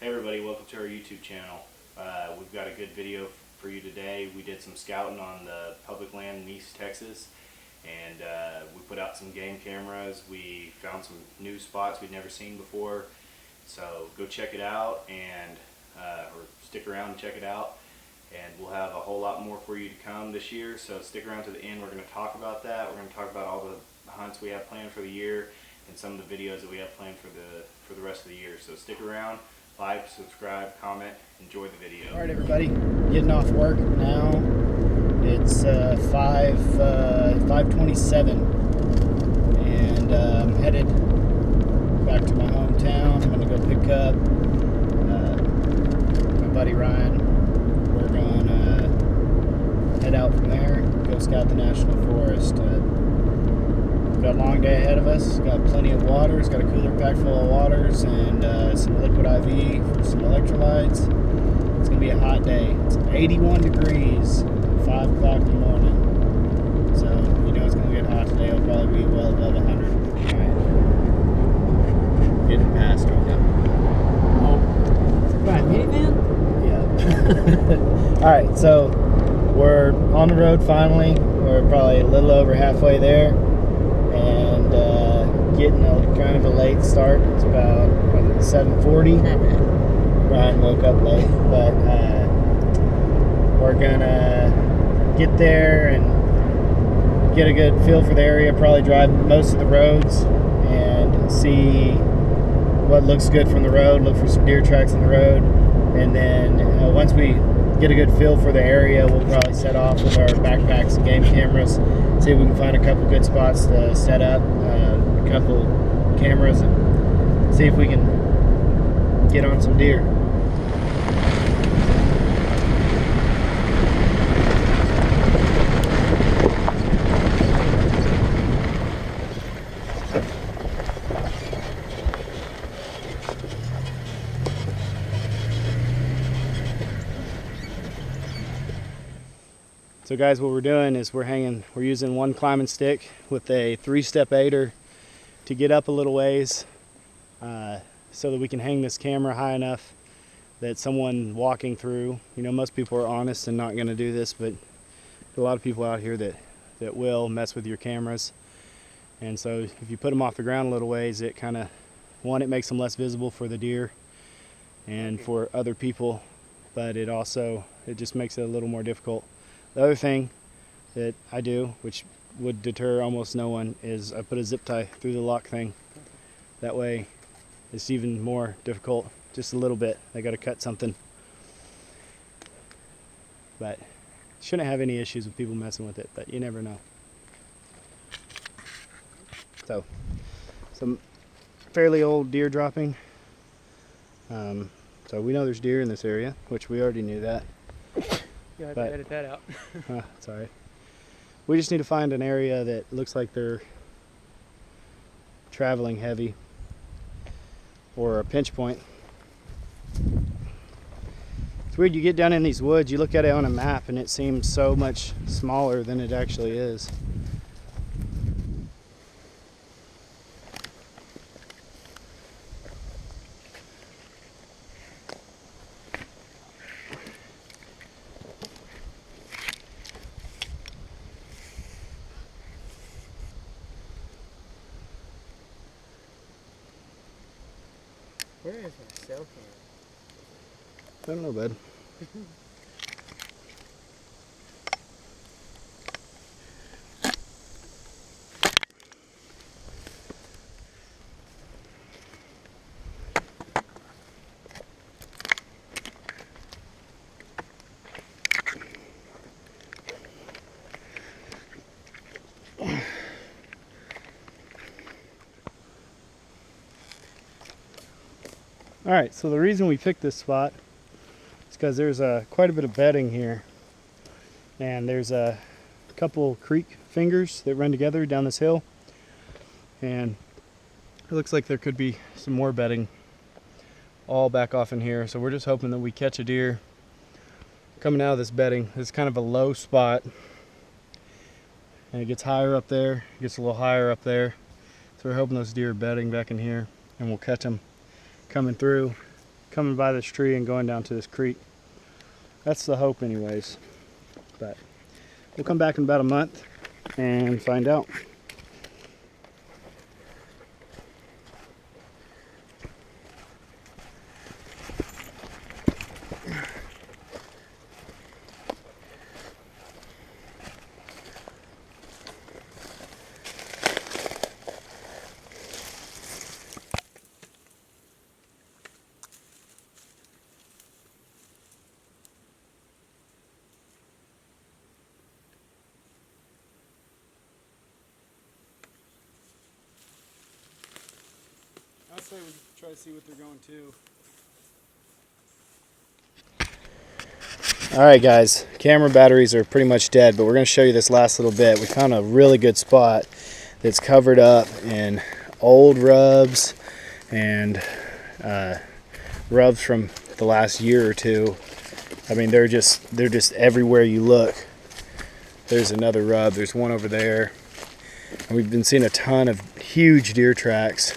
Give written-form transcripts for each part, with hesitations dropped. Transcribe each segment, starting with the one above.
Hey everybody, welcome to our YouTube channel. We've got a good video for you today. We did some scouting on the public land in East Texas, and we put out some game cameras. We found some new spots we'd never seen before, so go check it out or stick around and check it out, and we'll have a whole lot more for you to come this year, so stick around to the end. We're going to talk about that. We're going to talk about all the hunts we have planned for the year and some of the videos that we have planned for the rest of the year, so stick around. Like, subscribe, comment, enjoy the video. Alright everybody, getting off work now. It's 5:27 and I'm headed back to my hometown. I'm going to go pick up my buddy Ryan. We're going to head out from there, go scout the National Forest. Got a long day ahead of us, got plenty of waters, got a cooler pack full of waters and some liquid IV for some electrolytes. It's going to be a hot day. It's 81 degrees, 5 o'clock in the morning. So, you know it's going to get hot today. It'll probably be well above 100. Alright. Getting past right now. Oh, right, minivan? Yeah. Alright, so we're on the road finally. We're probably a little over halfway there. And getting kind of a late start. It's about 7:40. Ryan woke up late, but we're gonna get there and get a good feel for the area. Probably drive most of the roads and see what looks good from the road. Look for some deer tracks in the road, and then once we get a good feel for the area, we'll probably set off with our backpacks and game cameras, see if we can find a couple good spots to set up a couple cameras and see if we can get on some deer. So guys, what we're doing is we're using one climbing stick with a 3-step aider to get up a little ways so that we can hang this camera high enough that someone walking through, you know, most people are honest and not going to do this, but there's a lot of people out here that will mess with your cameras. And so if you put them off the ground a little ways, it kind of, one, it makes them less visible for the deer and for other people, but it just makes it a little more difficult. The other thing that I do, which would deter almost no one, is I put a zip tie through the lock thing. That way it's even more difficult, just a little bit. I got to cut something. But shouldn't have any issues with people messing with it, but you never know. So, some fairly old deer dropping. So we know there's deer in this area, which we already knew that. You have to edit that out. Sorry. We just need to find an area that looks like they're traveling heavy or a pinch point. It's weird, you get down in these woods, you look at it on a map and it seems so much smaller than it actually is. Where is my cell camera? I don't know, bud. Alright, so the reason we picked this spot is because there's quite a bit of bedding here. And there's a couple creek fingers that run together down this hill. And it looks like there could be some more bedding all back off in here. So we're just hoping that we catch a deer coming out of this bedding. It's kind of a low spot. And it gets higher up there, gets a little higher up there. So we're hoping those deer are bedding back in here and we'll catch them coming through coming by this tree and going down to this creek. That's the hope anyways. But we'll come back in about a month and find out. I'd say we try to see what they're going to. Alright guys, camera batteries are pretty much dead, but we're going to show you this last little bit. We found a really good spot that's covered up in old rubs and rubs from the last year or two. I mean, they're just everywhere you look. There's another rub, there's one over there. And we've been seeing a ton of huge deer tracks.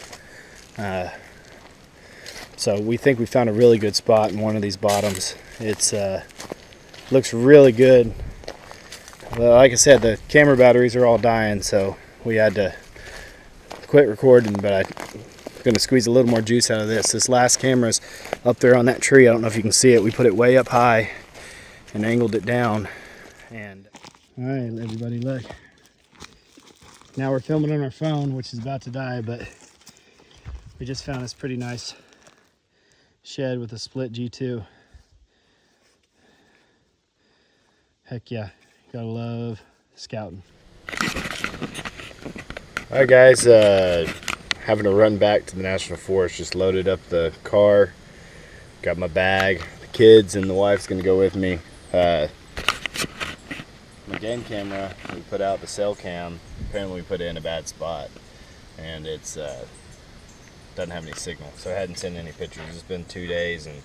So we think we found a really good spot in one of these bottoms. It's looks really good. Well, like I said, the camera batteries are all dying, so we had to quit recording, but I'm going to squeeze a little more juice out of this. This last camera's up there on that tree. I don't know if you can see it. We put it way up high and angled it down. And all right, everybody, look. Now we're filming on our phone, which is about to die, but we just found this pretty nice shed with a split G2. Heck yeah, gotta love scouting. All right guys, having to run back to the National Forest, just loaded up the car, got my bag, the kids and the wife's gonna go with me. My game camera, we put out the cell cam, apparently we put it in a bad spot, and it's doesn't have any signal, so I hadn't sent any pictures. It's been 2 days, and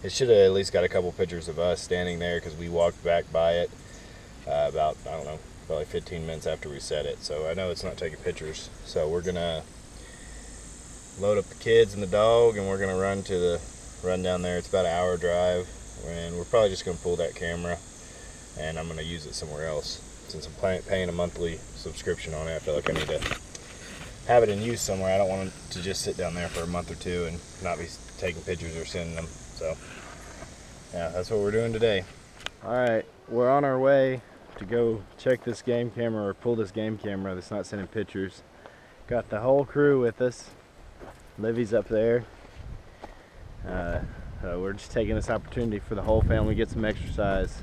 it should have at least got a couple pictures of us standing there, because we walked back by it about, I don't know, probably 15 minutes after we set it, so I know it's not taking pictures. So we're gonna load up the kids and the dog, and we're gonna run down there. It's about an hour drive, and we're probably just gonna pull that camera, and I'm gonna use it somewhere else. Since I'm paying a monthly subscription on it, I feel like I need to have it in use somewhere. I don't want it to just sit down there for a month or two and not be taking pictures or sending them. So yeah, that's what we're doing today. All right, we're on our way to go check this game camera, or pull this game camera that's not sending pictures. Got the whole crew with us. Livy's up there. We're just taking this opportunity for the whole family to get some exercise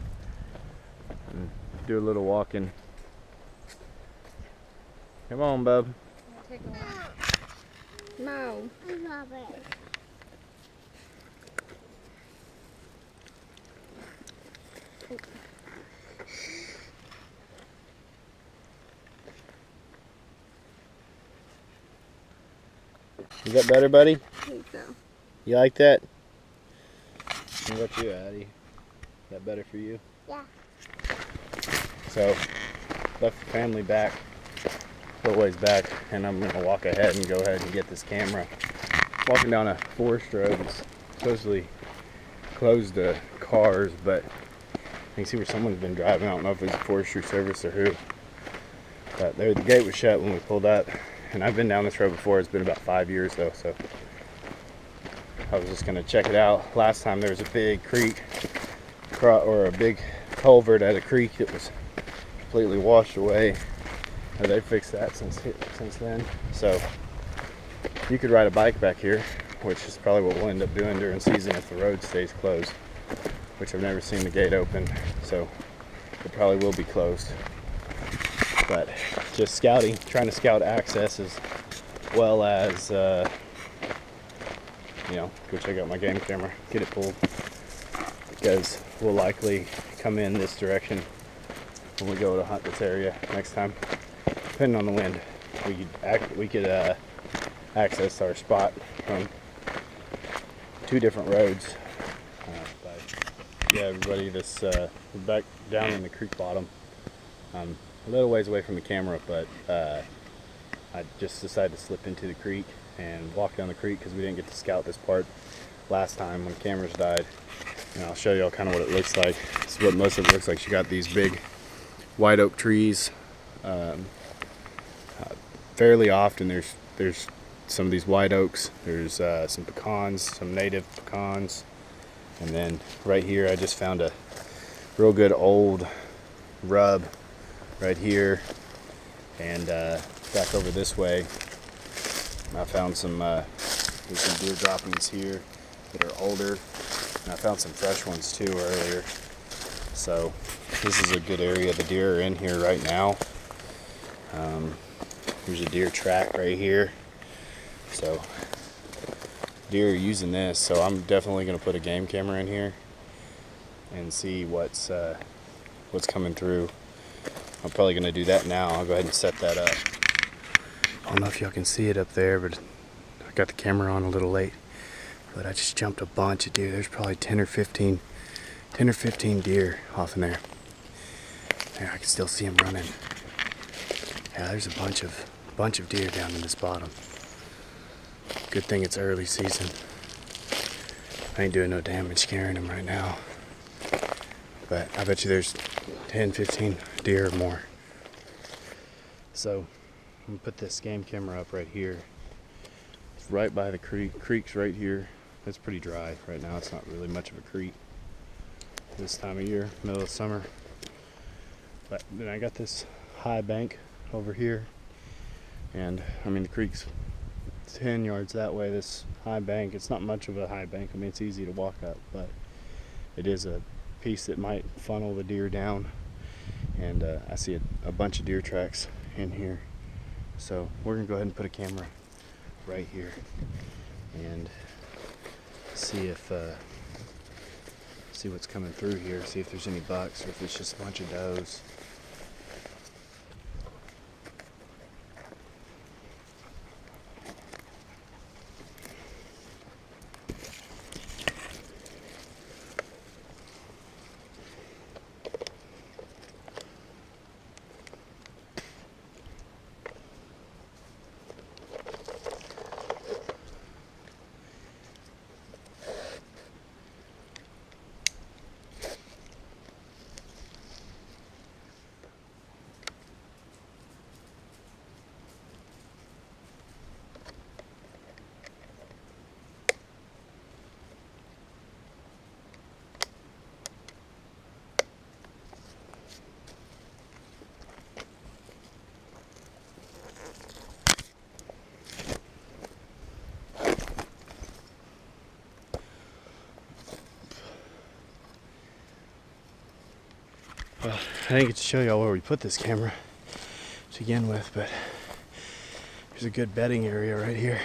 and do a little walking. Come on, bub. Take a walk. No. I love it. Is that better, buddy? I think so. You like that? What about you, Addie? Is that better for you? Yeah. So, left the family back, a little ways back, and I'm going to walk ahead and go ahead and get this camera. Walking down a forest road. It's supposedly closed to cars, but you can see where someone's been driving. I don't know if it's a forestry service or who. But the gate was shut when we pulled up, and I've been down this road before. It's been about 5 years though, so I was just going to check it out. Last time there was a big creek, or a big culvert at a creek that was completely washed away. They fixed that since then. So you could ride a bike back here, which is probably what we'll end up doing during season if the road stays closed, which I've never seen the gate open, so it probably will be closed. But just scouting, trying to scout access as well as, go check out my game camera, get it pulled, because we'll likely come in this direction when we go to hunt this area next time. Depending on the wind, we could access our spot from 2 different roads. But yeah, everybody, we're back down in the creek bottom. A little ways away from the camera, but I just decided to slip into the creek and walk down the creek because we didn't get to scout this part last time when cameras died. And I'll show y'all kind of what it looks like. This is what most of it looks like. You got these big white oak trees. Fairly often there's some of these white oaks. There's some pecans, some native pecans. And then right here I just found a real good old rub right here. And back over this way I found some there's some deer droppings here that are older, and I found some fresh ones too earlier. So this is a good area. The deer are in here right now. There's a deer track right here, so deer are using this. So I'm definitely going to put a game camera in here and see what's coming through. I'm probably going to do that now. I'll go ahead and set that up. I don't know if y'all can see it up there, but I got the camera on a little late. But I just jumped a bunch of deer. There's probably 10 or 15 deer off in there. There, I can still see them running. Yeah, there's a bunch of deer down in this bottom. Good thing it's early season. I ain't doing no damage scaring them right now. But I bet you there's 10, 15 deer or more. So I'm gonna put this game camera up right here. It's right by the creek. Creek's right here. It's pretty dry right now. It's not really much of a creek this time of year, middle of summer. But then I got this high bank over here, and I mean the creek's 10 yards that way. This high bank, it's not much of a high bank. I mean, it's easy to walk up, but it is a piece that might funnel the deer down. And I see a bunch of deer tracks in here. So we're gonna go ahead and put a camera right here and see what's coming through here, see if there's any bucks or if it's just a bunch of does. Well, I didn't get to show y'all where we put this camera to begin with, but there's a good bedding area right here.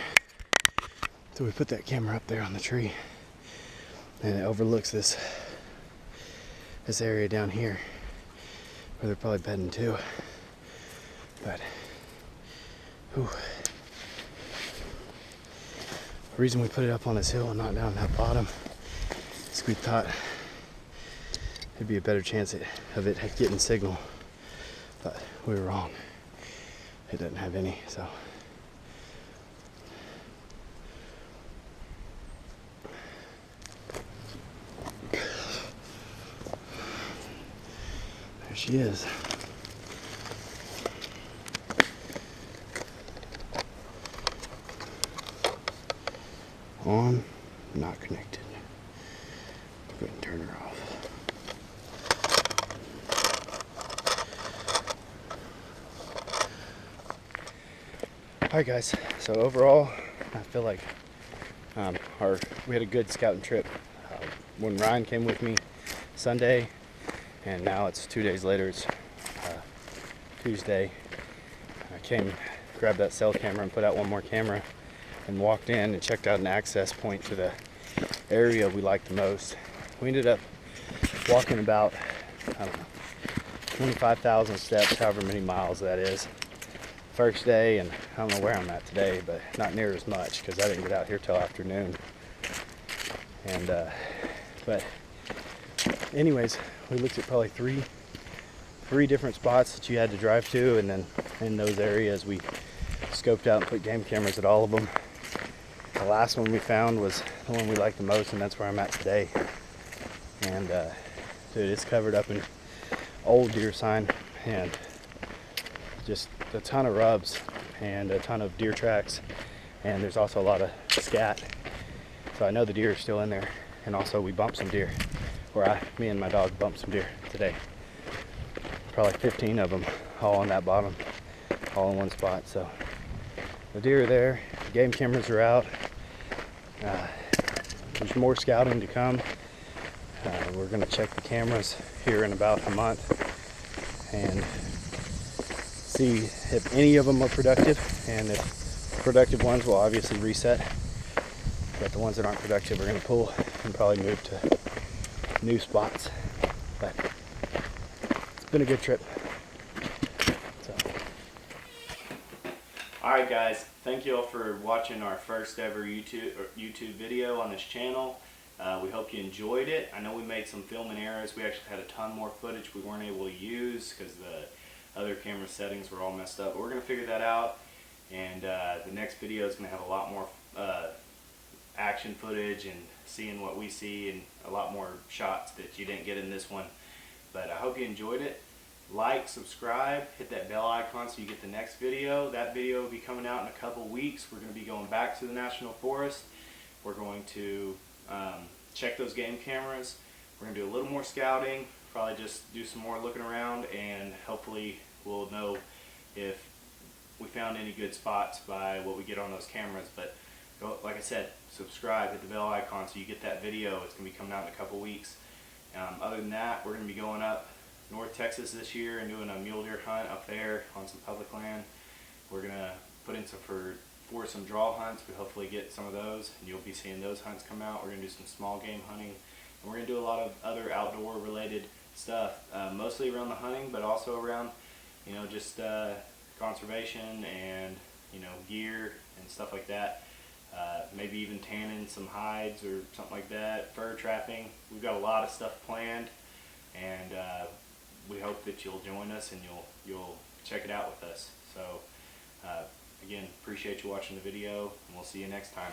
So we put that camera up there on the tree, and it overlooks this area down here where they're probably bedding too. But whew. The reason we put it up on this hill and not down that bottom is we thought it'd be a better chance of it getting signal, but we were wrong. It doesn't have any, so. There she is. On, not connected. Go ahead and turn her off. Alright guys, so overall I feel like we had a good scouting trip. When Ryan came with me Sunday, and now it's 2 days later, it's Tuesday. I grabbed that cell camera and put out one more camera and walked in and checked out an access point to the area we liked the most. We ended up walking about, I don't know, 25,000 steps, however many miles that is. First day, and I don't know where I'm at today, but not near as much because I didn't get out here till afternoon. And but anyways, we looked at probably three different spots that you had to drive to, and then in those areas we scoped out and put game cameras at all of them. The last one we found was the one we liked the most, and that's where I'm at today. And dude, it's covered up in old deer sign and just a ton of rubs and a ton of deer tracks, and there's also a lot of scat. So I know the deer are still in there, and also we bumped some deer, or me and my dog bumped some deer today. Probably 15 of them, all on that bottom, all in one spot. So the deer are there, the game cameras are out. There's more scouting to come. We're going to check the cameras here in about a month and see if any of them are productive, and if productive ones will obviously reset, but the ones that aren't productive are going to pull and probably move to new spots. But it's been a good trip. So. Alright guys, thank you all for watching our first ever YouTube video on this channel. We hope you enjoyed it. I know we made some filming errors. We actually had a ton more footage we weren't able to use because the other camera settings were all messed up. But we're going to figure that out, and the next video is going to have a lot more action footage and seeing what we see, and a lot more shots that you didn't get in this one. But I hope you enjoyed it. Like, subscribe, hit that bell icon so you get the next video. That video will be coming out in a couple weeks. We're going to be going back to the National Forest. We're going to check those game cameras. We're going to do a little more scouting, probably just do some more looking around, and hopefully we'll know if we found any good spots by what we get on those cameras. But like I said, subscribe, hit the bell icon so you get that video. It's going to be coming out in a couple weeks. Other than that, we're going to be going up North Texas this year and doing a mule deer hunt up there on some public land. We're going to put in for some draw hunts. We hopefully get some of those, and you'll be seeing those hunts come out. We're going to do some small game hunting, and we're going to do a lot of other outdoor related stuff, mostly around the hunting, but also around, you know, just conservation and, you know, gear and stuff like that. Maybe even tanning some hides or something like that, fur trapping. We've got a lot of stuff planned, and we hope that you'll join us and you'll check it out with us. So again, appreciate you watching the video, and we'll see you next time.